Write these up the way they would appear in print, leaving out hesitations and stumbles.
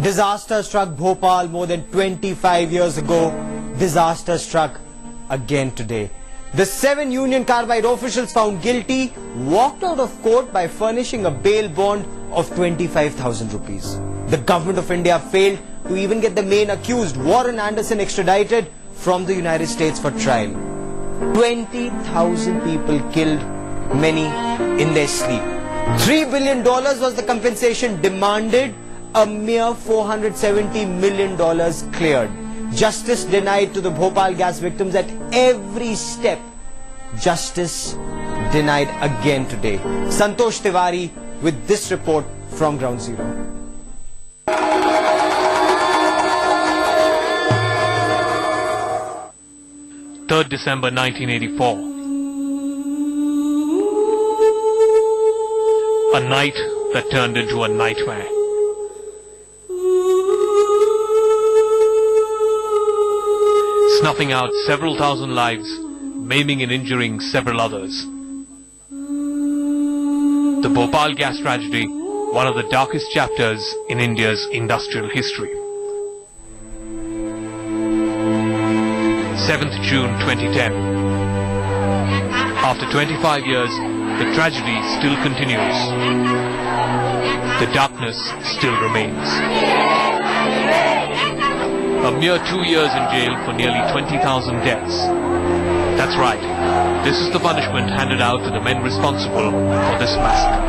Disaster struck Bhopal more than 25 years ago. Disaster struck again today. The 7 Union Carbide officials found guilty walked out of court by furnishing a bail bond of 25,000 rupees. The government of India failed to even get the main accused, Warren Anderson, extradited from the United States for trial. 20,000 people killed, many in their sleep. $3 billion was the compensation demanded. A mere $470 million cleared. Justice denied to the Bhopal gas victims at every step. Justice denied again today. Santosh Tiwari with this report from Ground Zero. 3rd December 1984. A night that turned into a nightmare. Snuffing out several thousand lives, maiming and injuring several others. The Bhopal gas tragedy, one of the darkest chapters in India's industrial history. 7th June 2010. After 25 years, the tragedy still continues. The darkness still remains. A mere 2 years in jail for nearly 20,000 deaths. That's right. This is the punishment handed out to the men responsible for this massacre.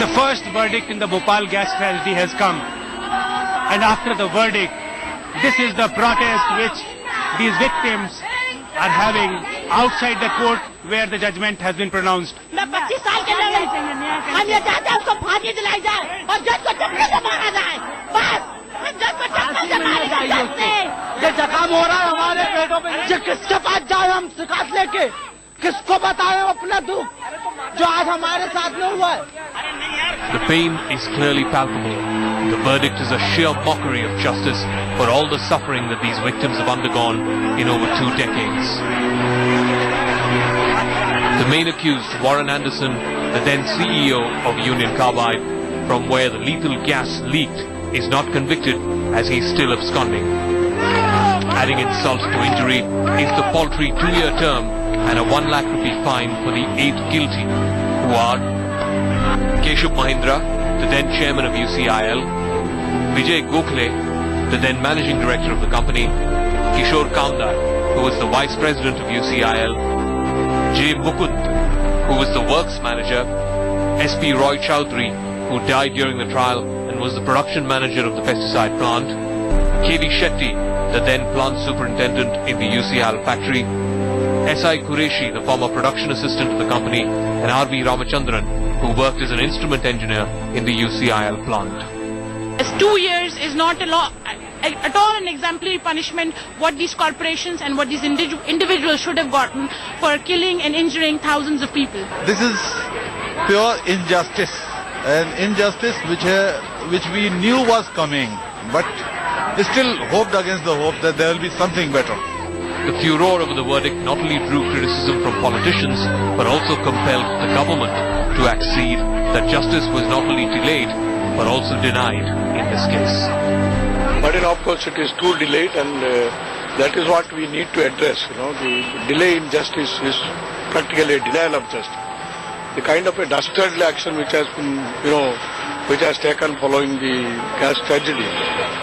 The first verdict in the Bhopal gas tragedy has come. And after the verdict, this is the protest which these victims are having outside the court where the judgment has been pronounced. जख्म हो रहा है हमारे पेटों पे, किसके पास जाए हम शिकायत लेके, किसको बताएं अपना दुख जो आज हमारे साथ में हुआ है. The pain is clearly palpable. The verdict is a sheer mockery of justice for all the suffering that these victims have undergone in over 2 decades. The main accused, Warren Anderson, the then CEO of Union Carbide, from where the lethal gas leaked, is not convicted as he is still absconding. Adding insult to injury is the paltry 2-year term and a 1 lakh rupee fine for the 8 guilty, who are Keshav Mahindra, the then chairman of UCIL, Vijay Gokhale, the then managing director of the company, Kishore Kamdar, who was the vice president of UCIL, J. Mukund, who was the works manager, SP Roy Chowdhury, who died during the trial and was the production manager of the pesticide plant, K.D. Shetty, the then plant superintendent in the UCIL factory, S.I. Qureshi, the former production assistant of the company, and R.V. Ramachandran, who worked as an instrument engineer in the UCIL plant. 2 years is not a law, at all an exemplary punishment what these corporations and what these individuals should have gotten for killing and injuring thousands of people. This is pure injustice, an injustice which we knew was coming, but still hoped against the hope that there will be something better. The furor over the verdict not only drew criticism from politicians, but also compelled the government to accede that justice was not only delayed, but also denied in this case. But of course it is too delayed, and that is what we need to address. The delay in justice is practically a denial of justice. The kind of a dastardly action which has been, which has taken following the gas tragedy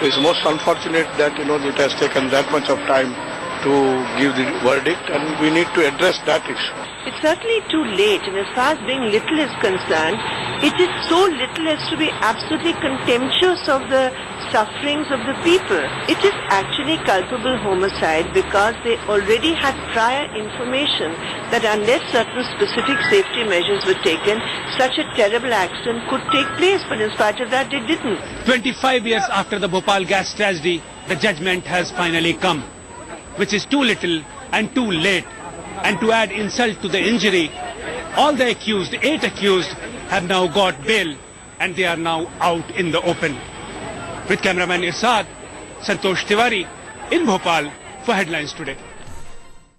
is most unfortunate that, it has taken that much of time to give the verdict, and we need to address that issue. It's certainly too late, and as far as being little is concerned, it is so little as to be absolutely contemptuous of the sufferings of the people. It is actually culpable homicide because they already had prior information that unless certain specific safety measures were taken, such a terrible accident could take place, but in spite of that, they didn't. 25 years after the Bhopal gas tragedy, the judgment has finally come, which is too little and too late. And to add insult to the injury, all the accused, 8 accused, have now got bail and they are now out in the open. With cameraman Irsad, Santosh Tiwari in Bhopal for Headlines Today.